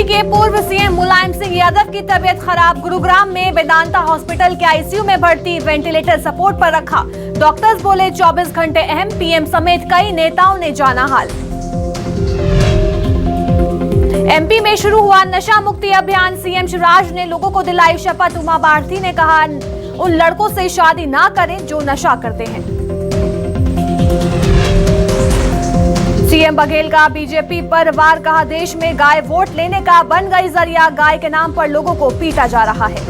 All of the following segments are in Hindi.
यूपी के पूर्व सीएम मुलायम सिंह यादव की तबीयत खराब। गुरुग्राम में वेदांता हॉस्पिटल के आईसीयू में भर्ती, वेंटिलेटर सपोर्ट पर रखा। डॉक्टर्स बोले 24 घंटे अहम, पीएम समेत कई नेताओं ने जाना हाल। एमपी में शुरू हुआ नशा मुक्ति अभियान, सीएम शिवराज ने लोगों को दिलाई शपथ। उमा भारती ने कहा उन लड़कों से शादी ना करें जो नशा करते हैं। सीएम बघेल का बीजेपी पर वार, कहा देश में गाय वोट लेने का बन गई जरिया। गाय के नाम पर लोगों को पीटा जा रहा है।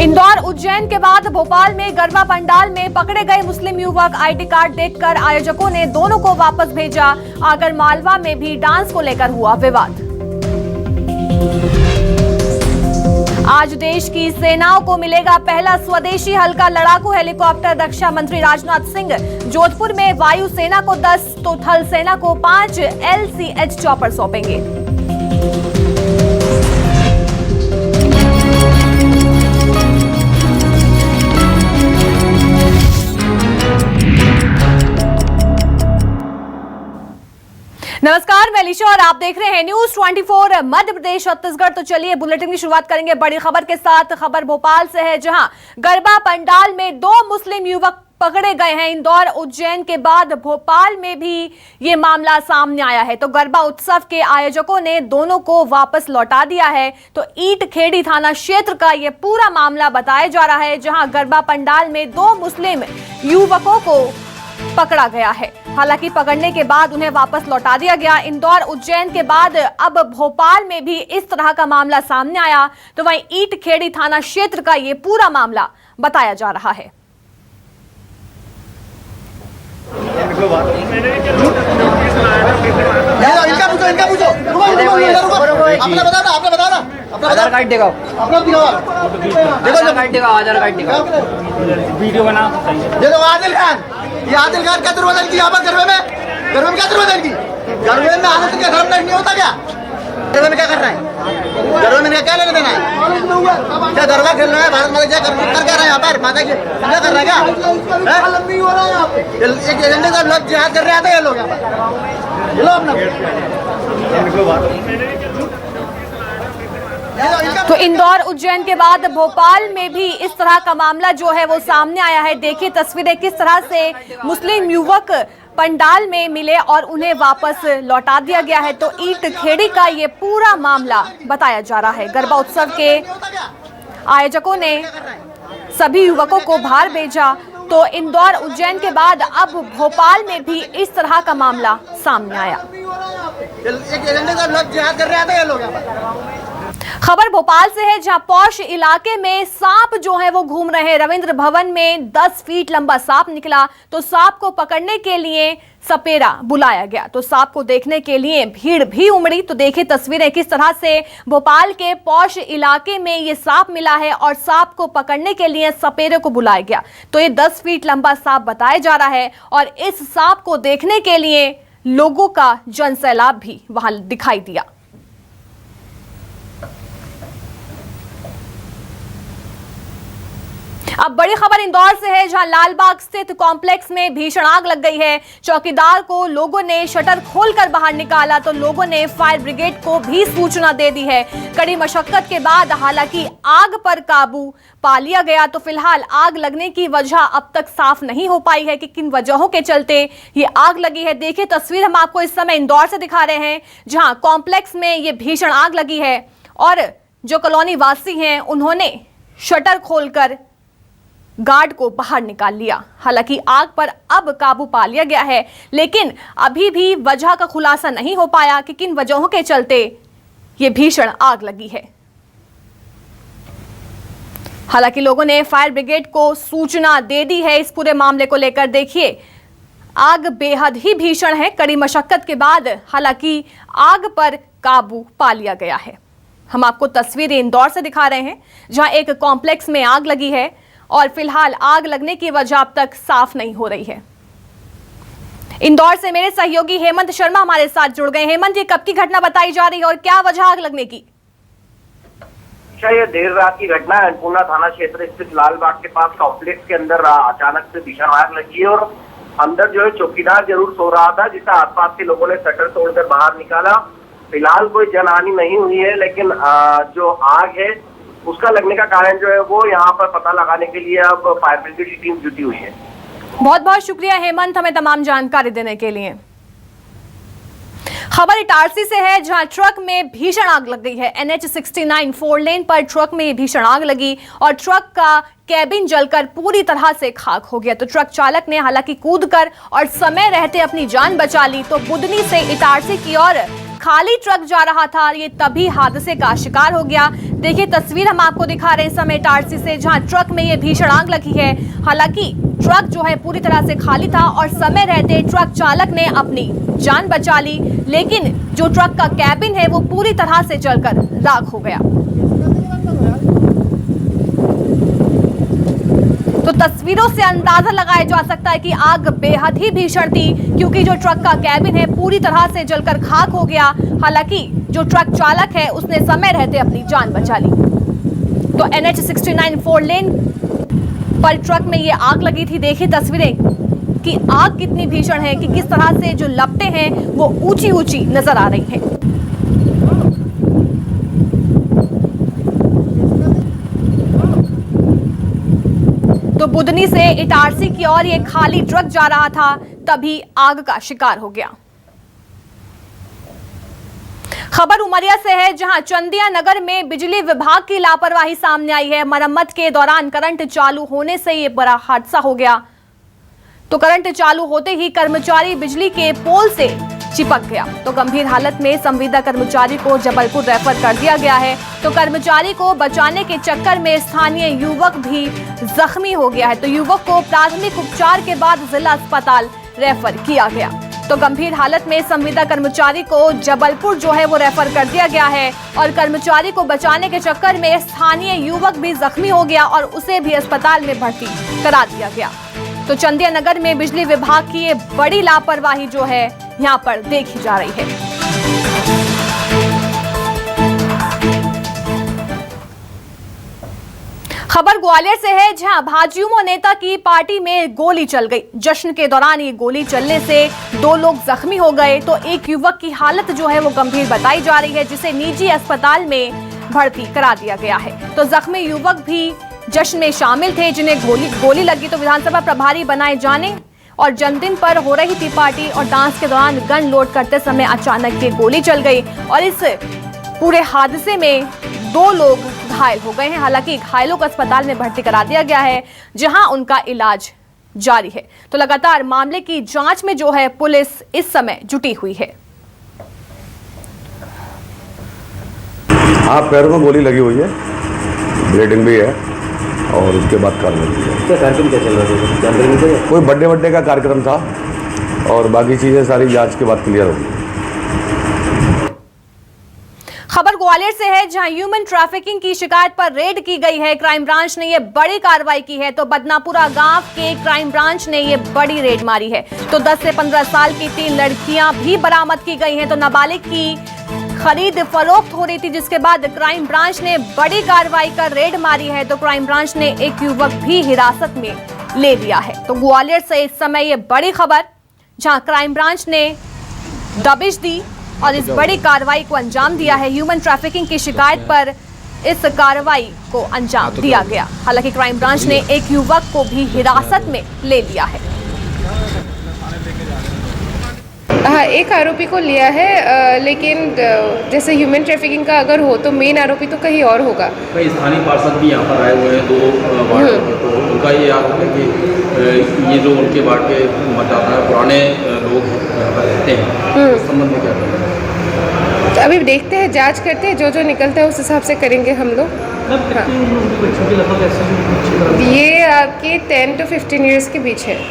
इंदौर उज्जैन के बाद भोपाल में गरबा पंडाल में पकड़े गए मुस्लिम युवक। आईडी कार्ड देखकर आयोजकों ने दोनों को वापस भेजा। आगर मालवा में भी डांस को लेकर हुआ विवाद। आज देश की सेनाओं को मिलेगा पहला स्वदेशी हल्का लड़ाकू हेलीकॉप्टर। रक्षा मंत्री राजनाथ सिंह जोधपुर में वायु सेना को 10 तो थल सेना को 5 LCH चॉपर सौंपेंगे। नमस्कार, मैं लिशा और आप देख रहे हैं न्यूज 24 मध्य प्रदेश छत्तीसगढ़। तो चलिए बुलेटिन की शुरुआत करेंगे बड़ी खबर के साथ। खबर भोपाल से है, जहां गरबा पंडाल में 2 मुस्लिम युवक पकड़े गए हैं। इंदौर उज्जैन के बाद भोपाल में भी ये मामला सामने आया है। तो गरबा उत्सव के आयोजकों ने दोनों को वापस लौटा दिया है। तो ईट खेड़ी थाना क्षेत्र का ये पूरा मामला बताया जा रहा है, जहां गरबा पंडाल में 2 मुस्लिम युवकों को पकड़ा गया है। हालांकि पकड़ने के बाद उन्हें वापस लौटा दिया गया। इंदौर उज्जैन के बाद अब भोपाल में भी इस तरह का मामला सामने आया। तो वहीं ईट खेड़ी थाना क्षेत्र का ये पूरा मामला बताया जा रहा है। इनका पूछो अपना आधार कार्ड दिखाओ, आधार कार्ड दिखाओ, वीडियो बना। देखो आदिल खान, ये आदिल खान क्या दुर्बदल की यहाँ पर गरबे में क्या दुर्बदल की? गरबे में आने से क्या धर्म नहीं होता क्या? गरबे में क्या कर रहा है? गरबे में क्या लेने देना है? क्या गरबा खेल रहा है? भारत माता क्या कर क्या रहा है यहाँ पर? माता की क्या कर रहा है? क्या हो रहा है यहाँ पे? एक एजेंडे का लोग जिहाद कर रहे आते हैं लोग यहाँ पर। ये लो अपना। तो इंदौर उज्जैन के बाद भोपाल में भी इस तरह का मामला जो है वो सामने आया है। देखिए तस्वीरें किस तरह से मुस्लिम युवक पंडाल में मिले और उन्हें वापस लौटा दिया गया है। तो ईट खेड़ी का ये पूरा मामला बताया जा रहा है। गरबा उत्सव के आयोजकों ने सभी युवकों को बाहर भेजा। तो इंदौर उज्जैन के बाद अब भोपाल में भी इस तरह का मामला सामने आया। खबर भोपाल से है, जहां पौष इलाके में सांप जो है वो घूम रहे हैं। रविंद्र भवन में 10 फीट लंबा सांप निकला। तो सांप को पकड़ने के लिए सपेरा बुलाया गया। तो सांप को देखने के लिए भीड़ भी उमड़ी। तो देखिए तस्वीरें किस तरह से भोपाल के पौष इलाके में ये सांप मिला है और सांप को पकड़ने के लिए सपेरे को बुलाया गया। तो ये 10 फीट लंबा सांप बताया जा रहा है और इस सांप को देखने के लिए लोगों का जनसैलाब भी वहां दिखाई दिया। अब बड़ी खबर इंदौर से है, जहां लालबाग स्थित कॉम्प्लेक्स में भीषण आग लग गई है। चौकीदार को लोगों ने शटर खोलकर बाहर निकाला। तो लोगों ने फायर ब्रिगेड को भी सूचना दे दी है। कड़ी मशक्कत के बाद हालांकि आग पर काबू पा लिया गया। तो फिलहाल आग लगने की वजह अब तक साफ नहीं हो पाई है कि किन वजहों के चलते ये आग लगी है। देखिए तस्वीर हम आपको इस समय इंदौर से दिखा रहे हैं, जहां कॉम्प्लेक्स में ये भीषण आग लगी है और जो कॉलोनी वासी हैं उन्होंने शटर खोलकर गार्ड को बाहर निकाल लिया। हालांकि आग पर अब काबू पा लिया गया है, लेकिन अभी भी वजह का खुलासा नहीं हो पाया कि किन वजहों के चलते ये भीषण आग लगी है। हालांकि लोगों ने फायर ब्रिगेड को सूचना दे दी है इस पूरे मामले को लेकर। देखिए आग बेहद ही भीषण है। कड़ी मशक्कत के बाद हालांकि आग पर काबू पा लिया गया है। हम आपको तस्वीरें इंदौर से दिखा रहे हैं, जहां एक कॉम्प्लेक्स में आग लगी है और फिलहाल आग लगने की वजह अब तक साफ नहीं हो रही है। इंदौर से मेरे सहयोगी हेमंत शर्मा हमारे साथ जुड़ गए। हेमंत, ये कब की घटना बताई जा रही है और क्या वजह आग लगने की? ये देर रात की घटना अन्नपूर्णा थाना क्षेत्र स्थित लालबाग के पास कॉम्प्लेक्स के अंदर अचानक से भीषण आग लगी है और अंदर जो है चौकीदार जरूर सो रहा था, जिसे आसपास के लोगों ने शटर तोड़कर बाहर निकाला। फिलहाल कोई जनहानि नहीं हुई है, लेकिन जो आग है उसका लगने का कारण जो है वो यहाँ पर पता लगाने के लिए अब फायर ब्रिगेड की टीम जुटी हुई है। बहुत बहुत शुक्रिया हेमंत, हमें तमाम जानकारी देने के लिए। खबर इटारसी से है, जहां ट्रक में भीषण आग लग गई है। NH69 4 लेन पर ट्रक में भीषण आग लगी और ट्रक का कैबिन जलकर पूरी तरह से खाक हो गया। तो ट्रक चालक ने हालांकि कूदकर और समय रहते अपनी जान बचा ली। तो बुदनी से इटारसी की ओर खाली ट्रक जा रहा था, ये तभी हादसे का शिकार हो गया। देखिए तस्वीर हम आपको दिखा रहे हैं इस समय इटारसी से, जहां ट्रक में ये भीषण आग लगी है। हालांकि ट्रक जो है पूरी तरह से खाली था और समय रहते ट्रक चालक ने अपनी जान बचा ली, लेकिन जो ट्रक का कैबिन है वो पूरी तरह से जलकर राख हो गया। तो तस्वीरों से अंदाजा लगाया जा सकता है कि आग बेहद ही भीषण थी, क्योंकि जो ट्रक का कैबिन है पूरी तरह से जलकर खाक हो गया। हालांकि जो ट्रक चालक है उसने समय रहते अपनी जान बचा ली। तो NH69 4 लेन पर ट्रक में ये आग लगी थी। देखिए तस्वीरें कि आग कितनी भीषण है, कि किस तरह से जो लपटें हैं वो ऊंची ऊंची नजर आ रही हैं। तो बुदनी से इटारसी की ओर ये खाली ट्रक जा रहा था, तभी आग का शिकार हो गया। खबर उमरिया से है, जहां चंदिया नगर में बिजली विभाग की लापरवाही सामने आई है। मरम्मत के दौरान करंट चालू होने से ये बड़ा हादसा हो गया। तो करंट चालू होते ही कर्मचारी बिजली के पोल से चिपक गया। तो गंभीर हालत में संविदा कर्मचारी को जबलपुर रेफर कर दिया गया है। तो कर्मचारी को बचाने के चक्कर में स्थानीय युवक भी जख्मी हो गया है। तो युवक को प्राथमिक उपचार के बाद जिला अस्पताल रेफर किया गया। तो गंभीर हालत में संविदा कर्मचारी को जबलपुर जो है वो रेफर कर दिया गया है और कर्मचारी को बचाने के चक्कर में स्थानीय युवक भी जख्मी हो गया और उसे भी अस्पताल में भर्ती करा दिया गया। तो चंदिया नगर में बिजली विभाग की ये बड़ी लापरवाही जो है यहाँ पर देखी जा रही है। खबर ग्वालियर से है, जहां भाजयुमो नेता की पार्टी में गोली चल गई। जश्न के दौरान ये गोली चलने से 2 लोग जख्मी हो गए। तो एक युवक की हालत जो है वो गंभीर बताई जा रही है, जिसे निजी अस्पताल में भर्ती करा दिया गया है। तो जख्मी युवक भी जश्न में शामिल थे, जिन्हें गोली लगी। तो विधानसभा प्रभारी बनाए जाने और जन्मदिन पर हो रही थी पार्टी और डांस के दौरान गन लोड करते समय अचानक ये गोली चल गई और इस पूरे हादसे में 2 लोग घायल हो गए हैं। हालांकि घायलों को अस्पताल में भर्ती करा दिया गया है, जहां उनका इलाज जारी है। तो लगातार मामले की जांच में जो है पुलिस इस समय जुटी हुई है। हाँ, पैर में गोली लगी हुई है, ब्लीडिंग भी है और उसके बाद कार्रवाई है। क्या कार्यक्रम क्या चल रहा था? कोई बर्थडे का कार्यक्रम था और बाकी चीजें सारी जांच के बाद क्लियर होगी। खबर ग्वालियर से है, जहां ह्यूमन ट्रैफिकिंग की शिकायत पर रेड की गई है। क्राइम ब्रांच ने ये बड़ी कार्रवाई की है। तो बदनापुरा गांव के क्राइम ब्रांच ने ये बड़ी रेड मारी है। तो 10 से 15 साल की 3 लड़कियां भी बरामद की गई हैं। तो नाबालिग की खरीद फरोख्त हो रही थी, जिसके बाद क्राइम ब्रांच ने बड़ी कार्रवाई कर रेड मारी है। तो क्राइम ब्रांच ने एक युवक भी हिरासत में ले लिया है। तो ग्वालियर से इस समय ये बड़ी खबर, जहां क्राइम ब्रांच ने दबिश दी और इस बड़ी कार्रवाई को अंजाम दिया है। ह्यूमन ट्रैफिकिंग की शिकायत पर इस कार्रवाई को अंजाम दिया गया। हालांकि क्राइम ब्रांच ने एक युवक को भी हिरासत में ले लिया है। हाँ, एक आरोपी को लिया है, लेकिन जैसे ह्यूमन ट्रैफिकिंग का अगर हो तो मेन आरोपी तो कहीं और होगा। कई स्थानीय पार्षद भी यहाँ पर आए हुए हैं, 2 वार्ड के, तो उनका ये आरोप है कि ये जो उनके वार्ड के मतदाता है पुराने लोग यहाँ पर रहते हैं, उस संबंध में क्या करें? तो अभी देखते हैं, जांच करते हैं, जो निकलता है उस हिसाब से करेंगे हम लोग। हाँ। ये आपके 10 to 15 ईयर्स के बीच है।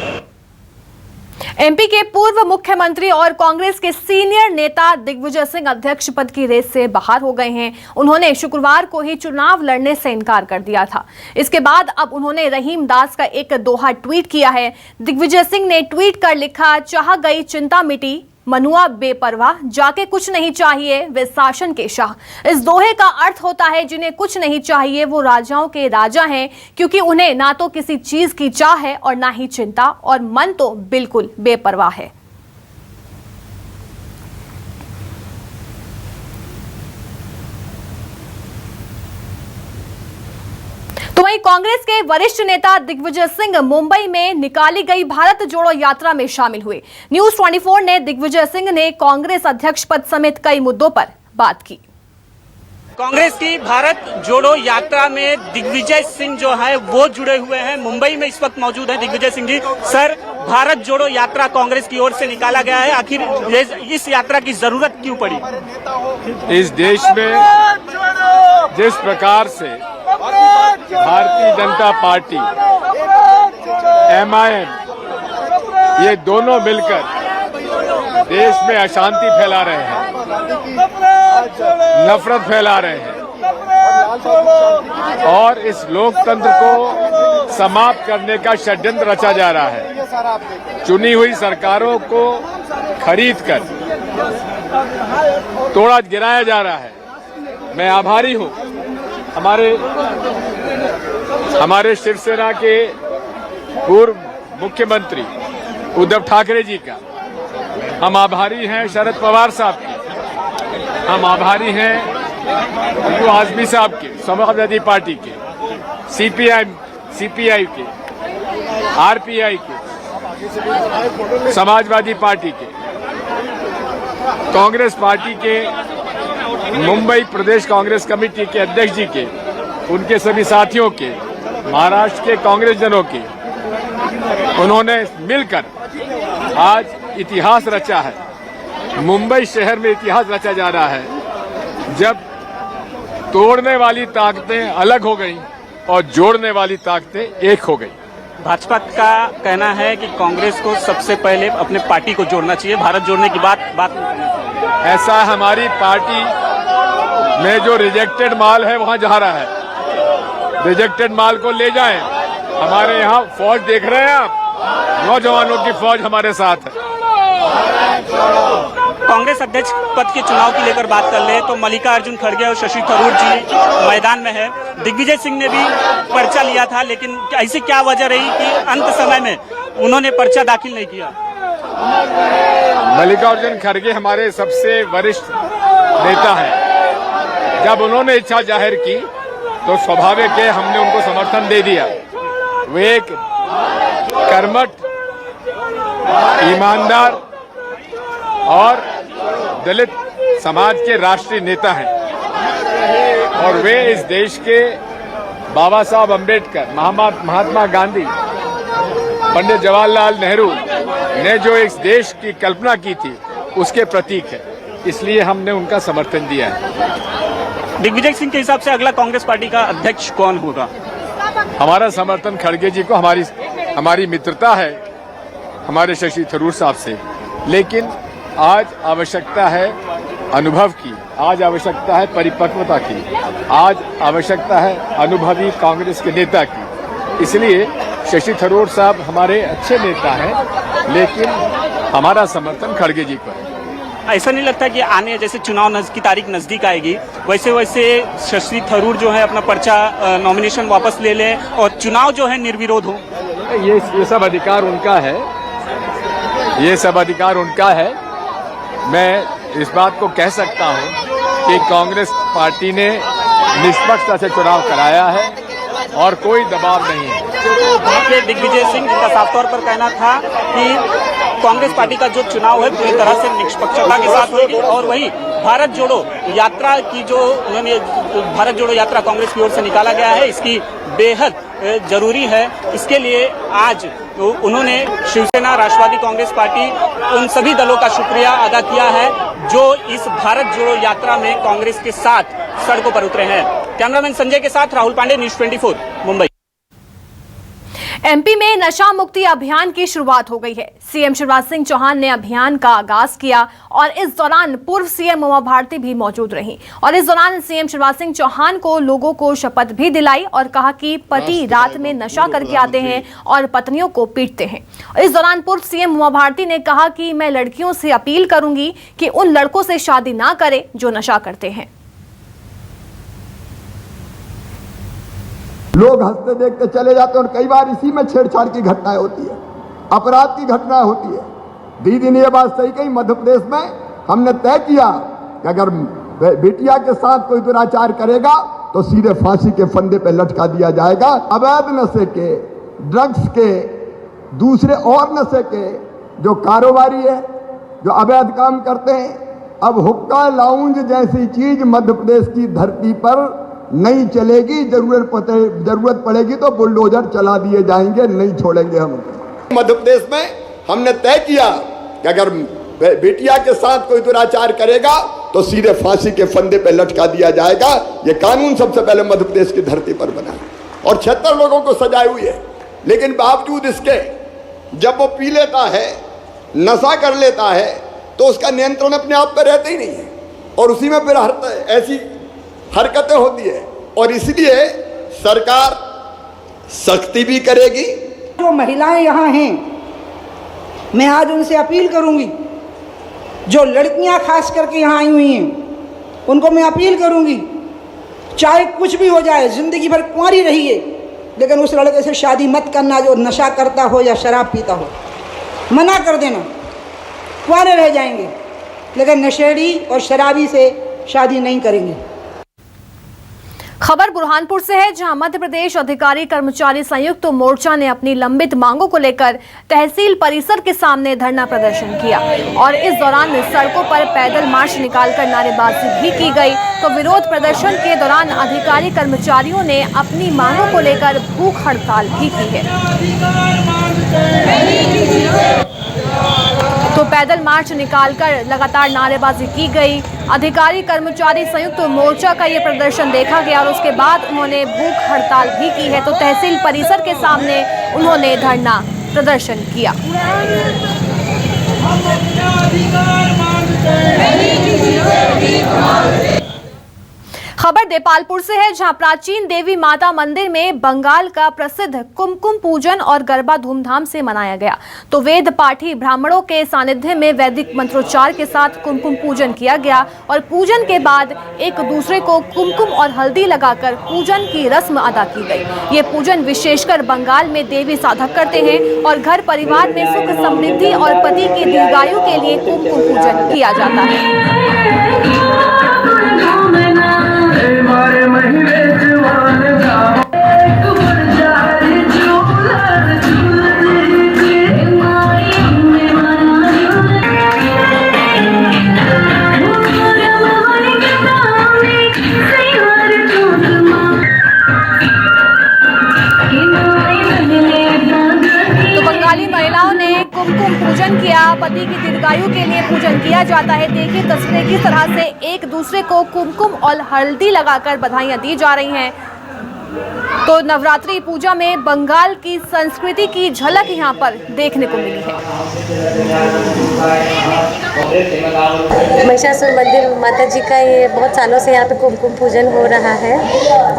एमपी के पूर्व मुख्यमंत्री और कांग्रेस के सीनियर नेता दिग्विजय सिंह अध्यक्ष पद की रेस से बाहर हो गए हैं। उन्होंने शुक्रवार को ही चुनाव लड़ने से इनकार कर दिया था। इसके बाद अब उन्होंने रहीम दास का एक दोहा ट्वीट किया है। दिग्विजय सिंह ने ट्वीट कर लिखा, चाह गई चिंता मिटी, मनुआ बेपरवाह, जाके कुछ नहीं चाहिए वे शासन के शाह। इस दोहे का अर्थ होता है जिन्हें कुछ नहीं चाहिए वो राजाओं के राजा हैं, क्योंकि उन्हें ना तो किसी चीज की चाह है और ना ही चिंता, और मन तो बिल्कुल बेपरवाह है। तो वहीं कांग्रेस के वरिष्ठ नेता दिग्विजय सिंह मुंबई में निकाली गई भारत जोड़ो यात्रा में शामिल हुए। न्यूज 24 ने दिग्विजय सिंह ने कांग्रेस अध्यक्ष पद समेत कई मुद्दों पर बात की। कांग्रेस की भारत जोड़ो यात्रा में दिग्विजय सिंह जो है वो जुड़े हुए हैं। मुंबई में इस वक्त मौजूद है दिग्विजय सिंह जी। सर, भारत जोड़ो यात्रा कांग्रेस की ओर से निकाला गया है, आखिर इस यात्रा की जरूरत क्यों पड़ी? इस देश में जिस प्रकार से भारतीय जनता पार्टी, MIM, ये दोनों मिलकर देश में अशांति फैला रहे हैं, नफरत फैला रहे हैं और इस लोकतंत्र को समाप्त करने का षड्यंत्र रचा जा रहा है। चुनी हुई सरकारों को खरीदकर तोड़ा गिराया जा रहा है। मैं आभारी हूं हमारे शिवसेना के पूर्व मुख्यमंत्री उद्धव ठाकरे जी का। हम आभारी हैं शरद पवार साहब के, हम आभारी हैं अब्दुल आजमी साहब के, समाजवादी पार्टी के, CPI के, RPI के, समाजवादी पार्टी के, कांग्रेस पार्टी के, मुंबई प्रदेश कांग्रेस कमेटी के अध्यक्ष जी के, उनके सभी साथियों के, महाराष्ट्र के कांग्रेस जनों के। उन्होंने मिलकर आज इतिहास रचा है। मुंबई शहर में इतिहास रचा जा रहा है, जब तोड़ने वाली ताकतें अलग हो गई और जोड़ने वाली ताकतें एक हो गई। भाजपा का कहना है कि कांग्रेस को सबसे पहले अपने पार्टी को जोड़ना चाहिए, भारत जोड़ने की बात नहीं करनी चाहिए। ऐसा हमारी पार्टी में जो रिजेक्टेड माल है वहां जा रहा है। रिजेक्टेड माल को ले जाएं। हमारे यहाँ फौज देख रहे हैं आप, नौजवानों की फौज हमारे साथ है। कांग्रेस अध्यक्ष पद के चुनाव की लेकर बात कर ले तो मल्लिकार्जुन खड़गे और शशि थरूर जी मैदान में है। दिग्विजय सिंह ने भी पर्चा लिया था, लेकिन ऐसी क्या वजह रही कि अंत समय में उन्होंने पर्चा दाखिल नहीं किया? मल्लिकार्जुन खड़गे हमारे सबसे वरिष्ठ नेता हैं। जब उन्होंने इच्छा जाहिर की तो स्वाभाविक है हमने उनको समर्थन दे दिया। वे एक कर्मठ, ईमानदार और दलित समाज के राष्ट्रीय नेता हैं और वे इस देश के बाबा साहब अम्बेडकर, महात्मा गांधी, पंडित जवाहरलाल नेहरू ने जो इस देश की कल्पना की थी उसके प्रतीक है। इसलिए हमने उनका समर्थन दिया है। दिग्विजय सिंह के हिसाब से अगला कांग्रेस पार्टी का अध्यक्ष कौन होगा? हमारा समर्थन खड़गे जी को, हमारी मित्रता है हमारे शशि थरूर साहब से, लेकिन आज आवश्यकता है अनुभव की, आज आवश्यकता है परिपक्वता की, आज आवश्यकता है अनुभवी कांग्रेस के नेता की। इसलिए शशि थरूर साहब हमारे अच्छे नेता हैं, लेकिन हमारा समर्थन खड़गे जी को है। ऐसा नहीं लगता कि आने जैसे चुनाव की तारीख नजदीक आएगी वैसे वैसे शशि थरूर जो है अपना पर्चा नॉमिनेशन वापस ले लें और चुनाव जो है निर्विरोध हो? ये सब अधिकार उनका है, ये सब अधिकार उनका है। मैं इस बात को कह सकता हूं कि कांग्रेस पार्टी ने निष्पक्षता से चुनाव कराया है और कोई दबाव नहीं है। दिग्विजय सिंह जिनका साफ तौर पर कहना था कि कांग्रेस पार्टी का जो चुनाव है पूरी तरह से निष्पक्षता के साथ होगी और वही भारत जोड़ो यात्रा की जो उन्होंने भारत जोड़ो यात्रा कांग्रेस की ओर से निकाला गया है, इसकी बेहद जरूरी है। इसके लिए आज तो उन्होंने शिवसेना, राष्ट्रवादी कांग्रेस पार्टी, उन सभी दलों का शुक्रिया अदा किया है जो इस भारत जोड़ो यात्रा में कांग्रेस के साथ सड़कों पर उतरे हैं। कैमरामैन संजय के साथ राहुल पांडे, न्यूज 24 मुंबई। MP में नशा मुक्ति अभियान की शुरुआत हो गई है। सीएम शिवराज सिंह चौहान ने अभियान का आगाज किया और इस दौरान पूर्व सीएम उमा भारती भी मौजूद रहीं और इस दौरान सीएम शिवराज सिंह चौहान को लोगों को शपथ भी दिलाई और कहा कि पति रात में नशा करके आते हैं और पत्नियों को पीटते हैं। इस दौरान पूर्व सीएम उमा भारती ने कहा कि मैं लड़कियों से अपील करूंगी कि उन लड़कों से शादी ना करें जो नशा करते हैं। लोग हंसते देखते चले जाते हैं और कई बार इसी में छेड़छाड़ की घटनाएं होती है, अपराध की घटनाएं होती है। दीदी ने यह बात सही कही, मध्य प्रदेश में हमने तय किया कि अगर बेटिया के साथ कोई दुराचार करेगा तो सीधे फांसी के फंदे पे लटका दिया जाएगा। अवैध नशे के, ड्रग्स के, दूसरे और नशे के जो कारोबारी है, जो अवैध काम करते हैं, अब हुक्का लाउंज जैसी चीज मध्य प्रदेश की धरती पर नहीं चलेगी। जरूरत पड़ेगी तो बुलडोजर चला दिए जाएंगे, नहीं छोड़ेंगे हम। मध्य प्रदेश में हमने तय किया कि अगर बेटिया के साथ कोई दुराचार करेगा तो सीधे फांसी के फंदे पे लटका दिया जाएगा। ये कानून सबसे पहले मध्य प्रदेश की धरती पर बना और 76 लोगों को सजाए हुई है। लेकिन बावजूद इसके जब वो पी लेता है, नशा कर लेता है, तो उसका नियंत्रण अपने आप पर रहता ही नहीं है और उसी में फिर ऐसी हरकतें होती है और इसलिए सरकार सख्ती भी करेगी। जो महिलाएं यहाँ हैं, मैं आज उनसे अपील करूंगी, जो लड़कियां खास करके यहाँ आई हुई हैं, उनको मैं अपील करूंगी, चाहे कुछ भी हो जाए, जिंदगी भर कुंवारी रहिए, लेकिन उस लड़के से शादी मत करना जो नशा करता हो या शराब पीता हो। मना कर देना, कुंवारे रह जाएंगे, लेकिन नशेड़ी और शराबी से शादी नहीं करेंगे। खबर बुरहानपुर से है, जहां मध्य प्रदेश अधिकारी कर्मचारी संयुक्त मोर्चा ने अपनी लंबित मांगों को लेकर तहसील परिसर के सामने धरना प्रदर्शन किया और इस दौरान सड़कों पर पैदल मार्च निकालकर नारेबाजी भी की गई। तो विरोध प्रदर्शन के दौरान अधिकारी कर्मचारियों ने अपनी मांगों को लेकर भूख हड़ताल भी की है। तो पैदल मार्च निकालकर लगातार नारेबाजी की गई। अधिकारी कर्मचारी संयुक्त मोर्चा का ये प्रदर्शन देखा गया और उसके बाद उन्होंने भूख हड़ताल भी की है। तो तहसील परिसर के सामने उन्होंने धरना प्रदर्शन किया। खबर देपालपुर से है, जहां प्राचीन देवी माता मंदिर में बंगाल का प्रसिद्ध कुमकुम पूजन और गरबा धूमधाम से मनाया गया। तो वेद पाठी ब्राह्मणों के सानिध्य में वैदिक मंत्रोच्चार के साथ कुमकुम पूजन किया गया और पूजन के बाद एक दूसरे को कुमकुम और हल्दी लगाकर पूजन की रस्म अदा की गई। ये पूजन विशेषकर बंगाल में देवी साधक करते हैं और घर परिवार में सुख समृद्धि और पति की दीर्घायु के लिए कुमकुम पूजन किया जाता है। कुमकुम पूजन किया, पति की दीर्घायु के लिए पूजन किया जाता है। देखिए तस्वीरें किस तरह से एक दूसरे को कुमकुम और हल्दी लगाकर बधाइयां दी जा रही हैं। तो नवरात्रि पूजा में बंगाल की संस्कृति की झलक यहां पर देखने को मिली है। महिषासुर मंदिर माता जी का ये बहुत सालों से यहाँ पे कुमकुम पूजन हो रहा है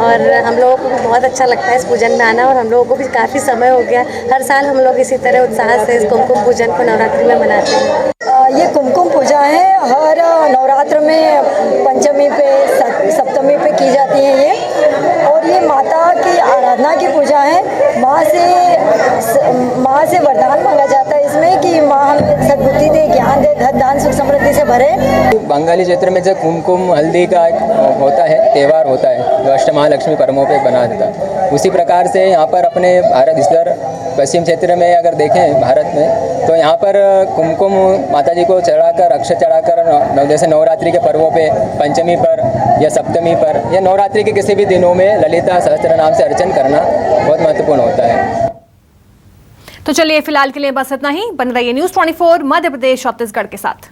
और हम लोगों को भी बहुत अच्छा लगता है इस पूजन में आना और हम लोगों को भी काफ़ी समय हो गया। हर साल हम लोग इसी तरह उत्साह से इस कुमकुम पूजन को नवरात्रि में मनाते हैं। ये कुमकुम पूजा है, हर नवरात्र में पंचमी पे सप्तमी पे की जाती है ये, और ये माता की आराधना की पूजा है। माँ से वरदान मांगा जाता है इसमें कि माँ हमें सद्बुद्धि दे, ज्ञान दे, धन धान सुख समृद्धि से भरे। बंगाली क्षेत्र में जो कुमकुम हल्दी का होता है, त्यौहार होता है, जो अष्टमहालक्ष्मी पर्वों पे बना देता है, उसी प्रकार से यहाँ पर अपने भारत इधर पश्चिम क्षेत्र में अगर देखें भारत में, तो यहाँ पर कुमकुम माता जी को चढ़ाकर, अक्षत चढ़ाकर जैसे नवरात्रि के पर्वों पे पंचमी पर या सप्तमी पर या नवरात्रि के किसी भी दिनों में ललिता सहस्त्र नाम से अर्चन करना बहुत महत्वपूर्ण होता है। तो चलिए फिलहाल के लिए बस इतना ही। बन रहिए न्यूज़ 24 मध्य प्रदेश छत्तीसगढ़ के साथ।